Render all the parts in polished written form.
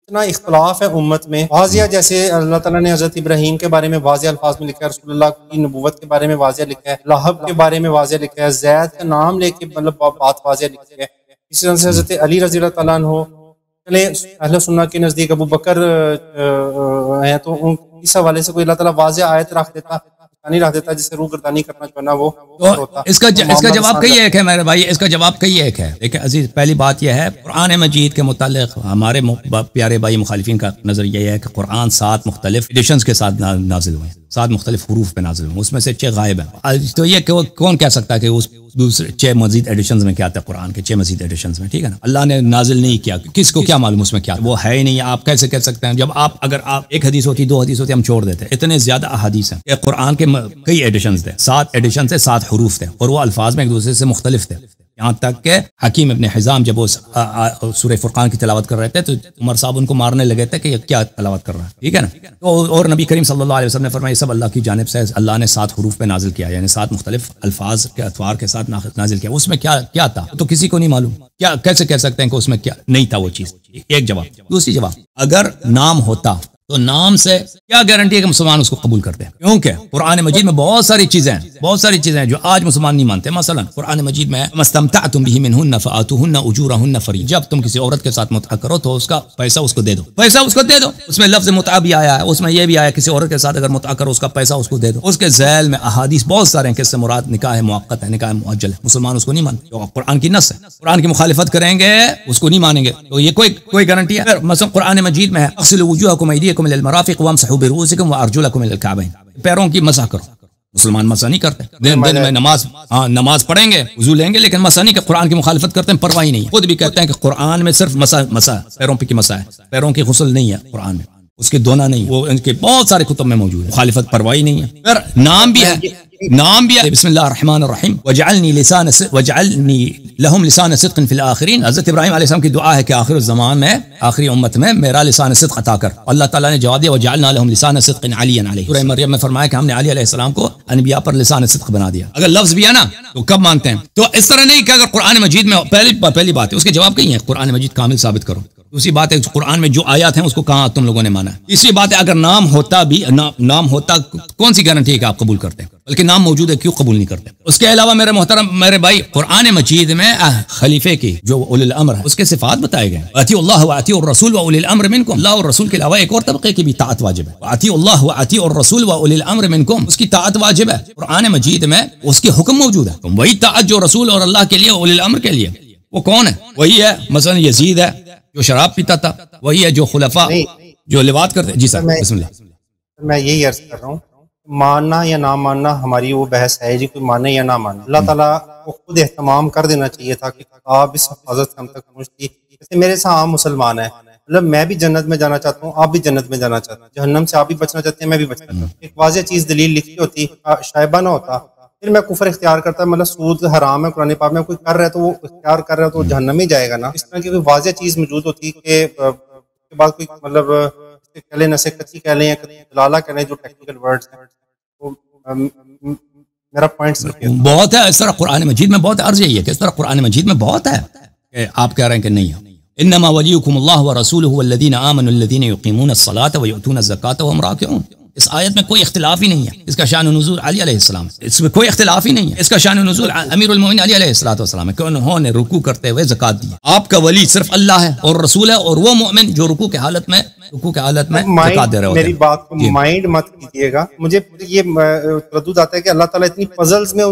اتنا اختلاف ہے امت میں. واضح جیسے اللہ تعالیٰ نے حضرت ابراہیم کے بارے میں واضح الفاظ میں لکھا ہے, رسول اللہ کی نبوت کے بارے میں واضح لکھا ہے, لہب کے بارے میں واضح لکھا ہے, زید کا نام لے کے مطلب بات واضح لکھی ہے. اسی طرح سے حضرت علی رضی اللہ تعالیٰ عنہ, چلے اہل سنت کے نزدیک ابو بکر ہیں, تو ان اس حوالے سے کوئی اللہ تعالیٰ واضح آیت رکھ دیتا, نہیں رکھ دیتا, جس سے روح گردانی کرنا جو ہے نا وہ ہوتا. اس کا جواب کئی ایک ہے میرے بھائی, اس کا جواب کئی ایک ہے. دیکھیں عزیز, پہلی بات یہ ہے قرآن مجید کے متعلق ہمارے پیارے بھائی مخالفین کا نظریہ یہ ہے کہ قرآن 7 مختلف ایڈیشنز کے ساتھ نازل ہوئے, 7 مختلف حروف پہ نازل ہوئے, اس میں سے 6 غائب ہیں. تو یہ کون کہہ سکتا ہے کہ اس دوسرے 6 مزید ایڈیشنز میں کیا آتا ہے, قرآن کے 6 مزید ایڈیشنز میں, ٹھیک ہے نا, اللہ نے نازل نہیں کیا, کس کو کیا معلوم اس میں کیا, وہ ہے ہی نہیں. آپ کیسے کہہ سکتے ہیں جب اگر آپ ایک حدیث ہوتی, 2 حدیث ہوتی, ہم چھوڑ دیتے. اتنے زیادہ احادیث ہیں, قرآن کے کئی ایڈیشنز تھے, 7 ایڈیشن سے 7 حروف تھے, اور وہ الفاظ میں ایک دوسرے سے مختلف تھے. یہاں تک کہ حکیم ابن حزام جب وہ سورہ فرقان کی تلاوت کر رہے تھے تو عمر صاحب ان کو مارنے لگے تھے کہ یہ کیا تلاوت کر رہا ہے, ٹھیک ہے نا. تو اور نبی کریم صلی اللہ علیہ وسلم نے فرمایا یہ سب اللہ کی جانب سے اللہ نے 7 حروف پہ نازل کیا, یعنی 7 مختلف الفاظ کے اطوار کے ساتھ نازل کیا. اس میں کیا تھا تو کسی کو نہیں معلوم. کیا کیسے کہہ سکتے ہیں کہ اس میں کیا نہیں تھا وہ چیز. ایک جواب. دوسری جواب, اگر نام ہوتا تو نام سے کیا گارنٹی ہے کہ مسلمان اس کو قبول کرتے ہیں, کیونکہ قرآن مجید میں بہت ساری چیزیں ہیں جو آج مسلمان نہیں مانتے. مثلا قرآن مجید میں مستمتعتم به منهن فآتوهن اجورهن فریضہ, جب تم کسی عورت کے ساتھ متعہ کرو تو اس کا پیسہ اس کو دے دو, پیسہ اس کو دے دو. اس میں لفظ متعہ بھی آیا ہے, اس میں یہ بھی آیا کسی عورت کے ساتھ اگر متعہ کرو اس کا پیسہ اس کو دے دو. اس کے ذیل میں احادیث بہت سارے ہیں کہ اس سے مراد نکاح مؤقت ہے, نکاح مؤجل ہے. مسلمان اس کو نہیں مانتے, تو قرآن کی نص ہے, قرآن کی مخالفت کریں گے اس کو نہیں مانیں گے. تو یہ کوئی گارنٹی ہے. مثلا قرآن مجید میں ہے اغسلوا وجوهكم وايديكم الى المرافق وامسحوا برؤوسكم وارجلكم الى الكعبين, پیروں کی مسح کرو. مسلمان مسح نہیں کرتے, دن میں نماز پڑھیں گے, وضو لیں گے, لیکن مسح نہیں کہ قرآن کی مخالفت کرتے ہیں, پرواہ نہیں. خود بھی کہتے ہیں کہ قرآن میں صرف مسح پیروں پہ کی مسح ہے, پیروں کی غسل نہیں ہے قرآن میں, اس کے دھونا نہیں, وہ ان کے بہت سارے کتب میں موجود ہے. مخالفت پرواہ نہیں ہے. پھر نام بھی ہے بسم اللہ الرحمن الرحیم وجعلنی لهم لسان صدق فی الآخرین. حضرت ابراہیم علیہ السلام کی دعا ہے کہ آخر الزمان میں, آخری امت میں میرا لسان صدق عطا کر. اللہ تعالیٰ نے جواب دیا وجعلنا لهم لسان صدق علیا علیہ. سورہ مریم میں فرمایا کہ ہم نے علی علیہ السلام کو انبیاء پر لسان صدق بنا دیا. اگر لفظ بھی ہے نا تو کب مانتے ہیں. تو اس طرح نہیں کہ اگر قرآن مجید میں پہلی بات ہے, اس کے جواب کہیں ہے قرآن مجید کامل ثابت کرو. دوسری بات ہے قرآن میں جو آیات ہیں اس کو کہاں تم لوگوں نے مانا ہے. تیسری بات ہے اگر نام ہوتا کون سی گارنٹی ہے کہ آپ قبول کرتے ہیں, بلکہ نام موجود ہے کیوں قبول نہیں کرتے. اس کے علاوہ میرے محترم میرے بھائی قرآن مجید میں خلیفے کی جو اولی الامر ہے اس کے صفات بتائے گئے. اطیعوا اللہ واطیعوا الرسول واولی الامر منکم. اللہ اور رسول کے علاوہ ایک اور طبقے کی بھی طاعت واجب ہے. اطیعوا اللہ واطیعوا الرسول واولی الامر منکم, اس کی طاعت واجب ہے. قرآن مجید میں اس کے حکم موجود ہے. وہی طاعت جو رسول اور اللہ کے لیے اولی الامر کے لیے, وہ کون ہے؟ وہی ہے مثلا یزید ہے جو شراب پیتا تھا, وہی ہے جو خلفاء جو لواط کرتے. جی سر بسم اللہ. میں یہی عرض کر رہا ہوں, ماننا یا نہ ماننا ہماری وہ بحث ہے جی, کوئی مانے یا نہ مانے. اللہ تعالیٰ کو خود اہتمام کر دینا چاہیے تھا کہ آپ اس حفاظت سے ہم تک پہنچتی. جیسے میرے سے عام مسلمان ہیں, مطلب میں بھی جنت میں جانا چاہتا ہوں, آپ بھی جنت میں جانا چاہتے ہیں, جہنم سے آپ بھی بچنا چاہتے ہیں, میں بھی بچنا چاہتا ہوں. ایک واضح چیز دلیل لکھی ہوتی, شائبہ نہ ہوتا, پھر میں کفر اختیار کرتا, مطلب سود حرام ہے قرآن پاک میں, کوئی کر رہا ہے تو وہ اختیار کر رہا ہے تو وہ جہنم میں جائے گا نا. اس طرح کی کوئی واضح چیز موجود ہوتی کہ کے بعد کوئی مطلب کہہ لیں نسے کچی کہہ لیں یا دلالہ کہہ لیں, جو ٹیکنیکل ورڈز ہیں, میرا پوائنٹ بہت ہے. اس طرح قرآن مجید میں بہت عرض یہی ہے کہ اس طرح قرآن مجید میں بہت ہے کہ آپ کہہ رہے ہیں کہ نہیں ہے. انما ولیکم اللہ ورسولہ والذین آمنوا الذین یقیمون الصلاۃ ویؤتون الزکاۃ وهم راکعون. اس آیت میں کوئی اختلاف ہی نہیں ہے. اس کا شان و نزول علی علیہ السلام, اس میں کوئی اختلاف ہی نہیں ہے. اس کا شان و نزول امیر المومنین علی علیہ السلام ہے کہ انہوں نے رکوع کرتے ہوئے زکات دی. آپ کا ولی صرف اللہ ہے اور رسول ہے, اور وہ مومن جو رکوع کی حالت میں زکات دے رہے ہوتے ہیں. میری بات کو مائنڈ مت کیجیے گا, مجھے یہ تردد آتا ہے کہ اللہ تعالیٰ اتنی پزلز میں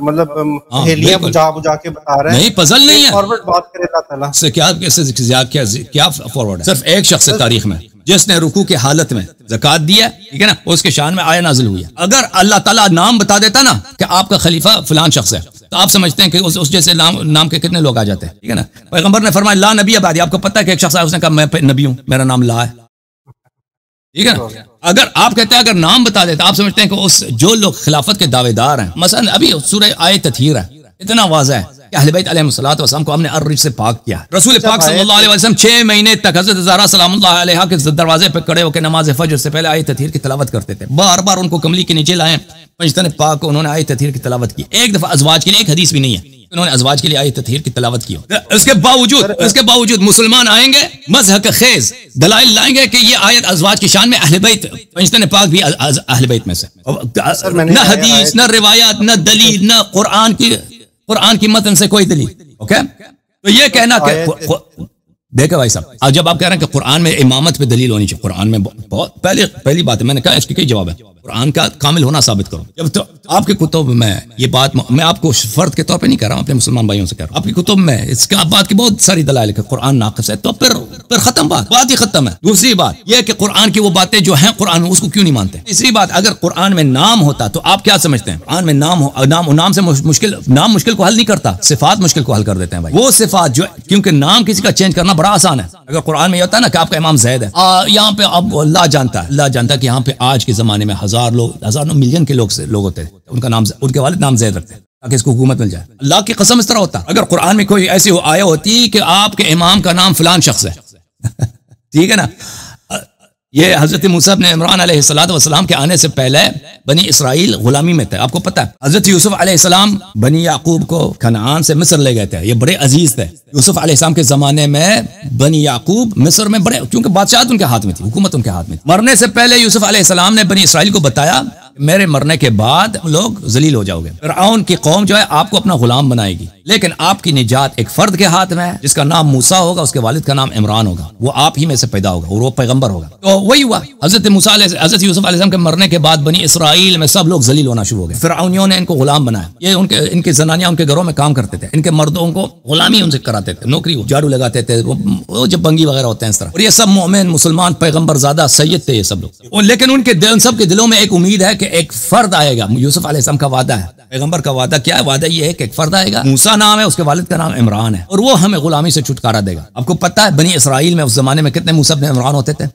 مطلب پہیلیاں بجا کے بتا رہے ہیں. نہیں پزل نہیں ہے, فارورڈ بات کرے اللہ تعالیٰ سے کیا فارورڈ ہے. صرف ایک شخص تاریخ میں جس نے رکوع کی حالت میں زکات دیا, ٹھیک ہے نا, اس کے شان میں آیا نازل ہوئی ہے. اگر اللہ تعالیٰ نام بتا دیتا نا کہ آپ کا خلیفہ فلان شخص ہے, تو آپ سمجھتے ہیں کہ اس جیسے نام کے کتنے لوگ آ جاتے ہیں, ٹھیک ہے نا. پیغمبر نے فرمایا لا نبی بعدی. آپ کو پتہ ہے کہ ایک شخص آیا, اس نے کہا میں نبی ہوں, میرا نام لا ہے, ٹھیک ہے نا. اگر آپ کہتے ہیں اگر نام بتا دیتا, آپ سمجھتے ہیں کہ اس جو لوگ خلافت کے دعوے دار ہیں, مثلا ابھی سورہ آیت تطہیر ہے, اتنا واضح ہے کہ اہل بیت علیہم الصلوۃ والسلام کو ہم نے الرجس سے پاک کیا ہے. رسول پاک صلی اللہ علیہ وسلم 6 مہینے تک حضرت زہرا سلام اللہ علیہا کے دروازے پہ کھڑے ہو کے نماز فجر سے پہلے آیت تطہیر کی تلاوت کرتے تھے. بار بار ان کو کملی کے نیچے لائے پنجتن پاک کو انہوں نے آیت تطہیر کی تلاوت کی. ایک دفعہ ازواج کے لیے ایک حدیث بھی نہیں ہے انہوں نے ازواج کے لیے آیت تطہیر کی تلاوت کی. اس کے باوجود مسلمان آئیں گے مذہب خیز دلائل لائیں گے کہ یہ آیت ازواج کی شان میں اہل بیت پنجتن پاک بھی اہل بیت میں سے. نہ حدیث نہ روایات نہ دلیل نہ قرآن کی متن سے کوئی دلیل. اوکے تو یہ کہنا کہ دیکھیں بھائی صاحب اب جب آپ کہہ رہے ہیں کہ قرآن میں امامت پہ دلیل ہونی چاہیے, قرآن میں بہت پہلی بات ہے, میں نے کہا اس کے کئی جواب ہے, قرآن کا کامل ہونا ثابت کرو. جب تو آپ کے کتب میں یہ بات میں آپ کو فرد کے طور پہ نہیں کہہ رہا ہوں, اپنے مسلمان بھائیوں سے کہہ رہا ہوں, آپ کی کتب میں اس کا بات کی بہت ساری دلائل ہے کہ قرآن ناقص ہے, تو پھر ختم بات ہی ختم ہے. دوسری بات یہ کہ قرآن کی وہ باتیں جو ہیں قرآن میں اس کو کیوں نہیں مانتے. تیسری بات اگر قرآن میں نام ہوتا تو آپ کیا سمجھتے ہیں قرآن میں نام سے مشکل کو حل نہیں کرتا, صفات مشکل کو حل کر دیتے ہیں بھائی. وہ صفات جو کیونکہ نام کسی کا چینج کرنا بڑا آسان ہے. اگر قرآن میں یہ ہوتا ہے نا کہ آپ کا امام زید ہے, یہاں پہ اب اللہ جانتا ہے کہ یہاں پہ آج کے زمانے میں ہزار ملین کے لوگ ہوتے ہیں, ان کے والد نام زید رکھتے ہیں تاکہ اس کو حکومت مل جائے. اللہ کی قسم اس طرح ہوتا. اگر قرآن میں کوئی ایسی آیت ہوتی کہ آپ کے امام کا نام فلان شخص ہے ٹھیک ہے نا. یہ حضرت موسیٰ ابن عمران علیہ الصلوۃ والسلام کے آنے سے پہلے بنی اسرائیل غلامی میں تھے. آپ کو پتہ ہے حضرت یوسف علیہ السلام بنی یعقوب کو کنعان سے مصر لے گئے تھے. یہ بڑے عزیز تھے. یوسف علیہ السلام کے زمانے میں بنی یعقوب مصر میں بڑے, کیونکہ بادشاہت ان کے ہاتھ میں تھی, حکومت ان کے ہاتھ میں تھی. مرنے سے پہلے یوسف علیہ السلام نے بنی اسرائیل کو بتایا میرے مرنے کے بعد لوگ ذلیل ہو جاؤ گے. فرعون کی قوم جو ہے آپ کو اپنا غلام بنائے گی, لیکن آپ کی نجات ایک فرد کے ہاتھ میں ہے جس کا نام موسیٰ ہوگا, اس کے والد کا نام عمران ہوگا, وہ آپ ہی میں سے پیدا ہوگا اور وہ پیغمبر ہوگا. تو وہی ہوا حضرت یوسف علیہ السلام کے مرنے کے بعد بنی اسرائیل میں سب لوگ ذلیل ہونا شروع ہو گئے. فرعونیوں نے ان کو غلام بنایا. یہ ان کے زنانیاں ان کے گھروں میں کام کرتے تھے, ان کے مردوں کو غلامی ان سے کراتے تھے, نوکری جھاڑو لگاتے تھے, وہ جب بنگی وغیرہ ہوتے ہیں اس طرح. اور یہ سب مومن مسلمان پیغمبر زادہ سید تھے یہ سب لوگ. لیکن ان کے سب کے دلوں میں ایک امید ہے کہ ایک فرد آئے گا. یوسف علیہ السلام کا وعدہ ہے, پیغمبر کا وعدہ کیا ہے؟ وعدہ یہ ہے کہ ایک فرد آئے گا, موسیٰ نام ہے, اس کے والد کا نام عمران ہے, اور وہ ہمیں غلامی سے چھٹکارا دے گا. آپ کو پتہ ہے بنی اسرائیل میں اس زمانے میں کتنے موسیٰ ابن عمران ہوتے تھے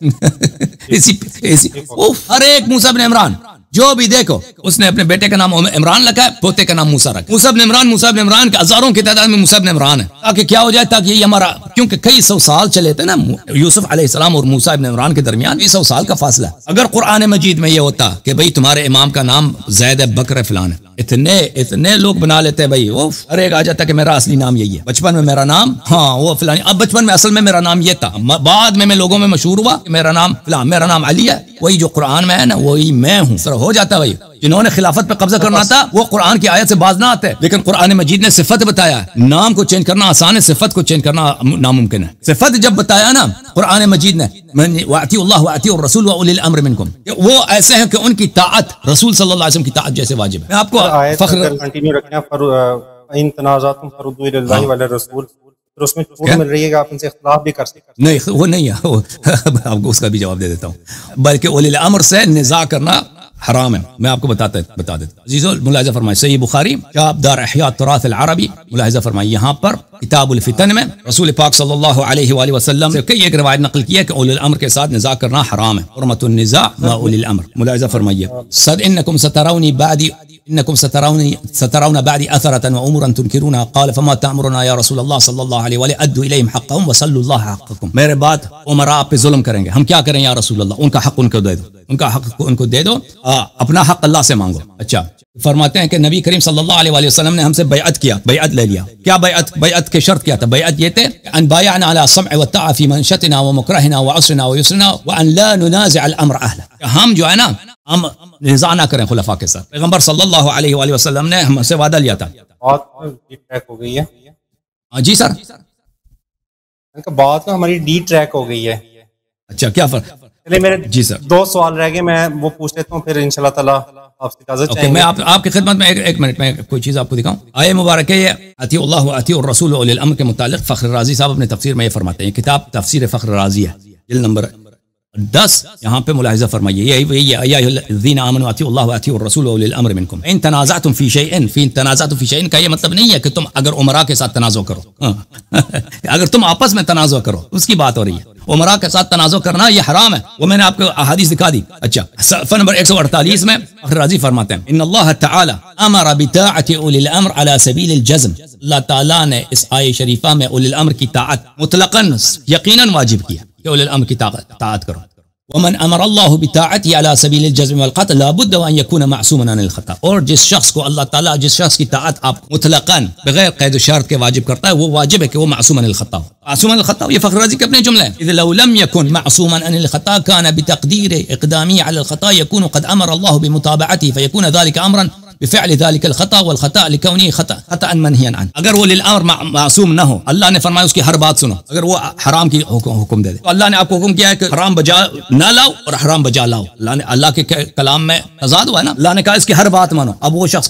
ہر ایک موسیٰ ابن عمران جو بھی دیکھو اس نے اپنے بیٹے کا نام عمران رکھا ہے, پوتے کا نام موسیٰ رکھا. موسیٰ ابن عمران کے ہزاروں کی تعداد میں موسیٰ ابن عمران ہے, تاکہ کیا ہو جائے, تاکہ یہ ہمارا, کیونکہ کئی سو سال چلے تھے نا یوسف علیہ السلام اور موسیٰ ابن عمران کے درمیان, 100 سال کا فاصلہ ہے. اگر قرآن مجید میں یہ ہوتا کہ بھئی تمہارے امام کا نام زید ہے, بکر ہے, فلان ہے, اتنے لوگ بنا لیتے بھائی, ہر ایک آ جاتا کہ میرا اصلی نام یہی ہے, بچپن میں میرا نام وہ فلان. اب بچپن میں اصل میں میرا نام یہ تھا, بعد میں لوگوں میں مشہور ہوا کہ میرا نام فلان, میرا نام علی ہے, وہی جو قرآن میں ہے نا وہی میں ہوں. سر ہو جاتا بھائی. جنہوں نے خلافت پہ قبضہ کرنا تھا وہ قرآن کی آیت سے باز نہ آتے, لیکن قرآن مجید نے صفت بتایا. نام کو چینج کرنا آسان ہے, صفت کو چینج کرنا ناممکن ہے. صفت جب بتایا نا قرآن مجید نے, وَأَطِيعُوا اللَّهَ وَأَطِيعُوا الرَّسُولَ وَأُولِي الْأَمْرِ مِنْكُمْ, وہ ایسے ہیں کہ ان کی طاعت رسول صلی اللہ علیہ وسلم کی طاعت جیسے واجب ہے. میں آپ کو فخر کنٹینیو رکھنا, ان تنازعتم فردوا الی اللہ والرسول, پھر اس میں چھوٹ مل رہی ہے کہ آپ ان سے اختلاف بھی کر سکتے ہیں. نہیں وہ نہیں ہے, آپ کو اس کا بھی جواب دے دیتا ہوں. بلکہ اولی الامر سے نزاع کرنا حرام ہے. میں آپ کو بتا دیتا ہوں. عزیزو ملاحظہ فرمائے, صحیح بخاری کتاب دار احیاء التراث العربی, ملاحظہ فرمائے یہاں پر کتاب الفتن میں رسول پاک صلی اللہ علیہ وآلہ وسلم سے کئی ایک روایت نقل کی ہے کہ اولی الامر کے ساتھ نزاع کرنا حرام ہے. حرمت النزاع مع اولی الامر. ملاحظہ فرمائیے, انکم سترونی بعدی انکم سترون بعدی اثرة وامورا تنکرونها, قال فما تأمرنا یا رسول اللہ صلی اللہ علیہ وآلہ, ادوا الیہم حقهم وصلوا اللہ حقکم. میرے بعد عمراء آپ پہ ظلم کریں گے, ہم کیا کریں یا رسول اللہ, ان کا حق ان کو دے دو, ان کا حق ان کو دے دو, اپنا حق اللہ سے مانگو. اچھا فرماتے ہیں کہ نبی کریم صلی اللہ علیہ وسلم نے ہم سے بیعت کیا, بیعت لے لیا. کیا بیعت کے شرط کیا تھا؟ بیعت یہ تھے ان بایعنا علی السمع والطاعة فی منشطنا ومکرہنا وعسرنا ویسرنا وان لا ننازع الامر اہلہ. ہم جو ہے نا ہم نزاع نہ کریں خلفاء کے ساتھ. پیغمبر صلی اللہ علیہ وآلہ وسلم نے ہم سے وعدہ لیا تھا. بات ٹریک ہو گئی ہے. جی سر, بات ہماری ڈی ٹریک ہو گئی ہے. اچھا کیا فرق؟ چلے میرے جی سر 2 سوال رہ گئے, میں وہ پوچھ لیتا ہوں, پھر انشاءاللہ تعالی آپ سے اجازت چاہیں گے. میں آپ کی خدمت میں ایک منٹ میں کوئی چیز آپ کو دکھاؤں. آیہ مبارک ہے اطیعوا اللہ واطیعوا الرسول واولی الامر کے متعلق فخر رازی صاحب اپنے تفسیر میں یہ فرماتے ہیں. کتاب تفسیر فخر رازی ہے, جلد نمبر 10 یہاں پہ ملاحظہ فرمائیے، یہی یا ایھا الذین آمنوا اطیعوا اللہ واطیعوا الرسول واولی الامر منکم ان تنازعتم فی شیء کا یہ مطلب نہیں ہے کہ تم اگر امراء کے ساتھ تنازع کرو اگر تم آپس میں تنازع کرو اس کی بات ہو رہی ہے، امراء کے ساتھ تنازع کرنا یہ حرام ہے، وہ میں نے آپ کو احادیث دکھا دی۔ اچھا صفحہ نمبر 148 میں فخر رازی فرماتے ہیں ان اللہ تعالی امر بطاعت اولی الامر علی سبیل الجزم، اللہ تعالیٰ نے اس آیہ شریفہ میں اولی الامر کی طاعت مطلقاً یقیناً واجب کیا کہ اولی الامر کی طاعت کرو۔ ومن امر اللہ بطاعته على سبیل الجزم والقطع لابد ان يكون معصوما عن الخطا، اور جس شخص کو اللہ تعالیٰ جس شخص کی طاعت آپ مطلقاً بغیر قید و شرط کے واجب کرتا ہے، وہ واجب ہے کہ وہ معصوم عن الخطا ہو۔ معصوم عن الخطا یہ فخر رازی کے اپنے جملے ہیں، اذ لو لم يكن معصوما عن الخطا كان بتقدير اقدامه على الخطا يكون قد امر الله بمتابعته فيكون ذلك امرا بفعل ذلك الخطا والخطا لكونه خطا منهيا عنه۔ اگر وہ للامر معصوم نہ ہو، اللہ نے فرمایا اس کی ہر بات سنو، اگر وہ حرام کی حکم دے دے تو اللہ نے آپ کو حکم کیا ہے کہ حرام بجا نہ لاؤ اور حرام بجا لاؤ، اللہ کے کلام میں تضاد ہوا ہے نا، اللہ نے کہا اس کی ہر بات مانو، اب وہ شخص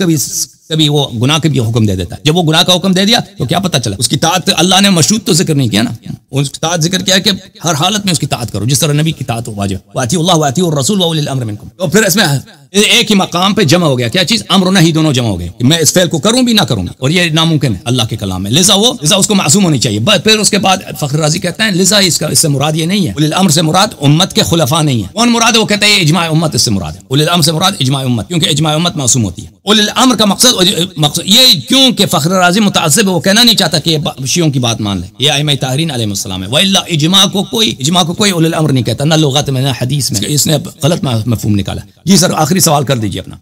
کبھی وہ گناہ کے بھی حکم دے دیتا ہے، جب وہ گناہ کا حکم دے دیا تو کیا پتہ چلا اس کی طاعت اللہ نے مشروط تو ذکر نہیں کیا نا، اس کی طاعت ذکر کیا ہے کہ ہر حالت میں اس کی طاعت کرو، جس طرح نبی کی طاعت واجب، واطیعوا اللہ واطیعوا الرسول واولی الامر منکم۔ تو پھر اس میں ایک ہی مقام پہ جمع ہو گیا، کیا چیز؟ امر و نہی دونوں جمع ہو گئے کہ میں اس فعل کو کروں بھی نہ کروں گا، اور یہ ناممکن ہے اللہ کے کلام میں، لذا اس کو معصوم ہونی چاہیے۔ پھر اس کے بعد فخر رازی کہتے ہیں لذا اس سے مراد یہ نہیں ہے، اولی الامر سے مراد امت کے خلفاء نہیں ہے، کون مراد ہے؟ وہ کہتے ہیں اجماع امت اس سے مراد ہے، اولی الامر سے مراد اجماع امت، کیونکہ اجماع امت معصوم ہوتی ہے۔ اولی الامر کا مقصد یہ کیوں کہ فخر رازی متعصب ہے، وہ کہنا نہیں چاہتا کہ شیعوں کی بات مان لیں، یہ ائمہ طاہرین علیہم السلام ہے، والا اجماع کو کوئی اولی الامر نہیں کہتا، نہ لغت میں نہ حدیث میں، اس نے غلط مفہوم نکالا۔ جی سر آخری سوال کر دیجیے اپنا۔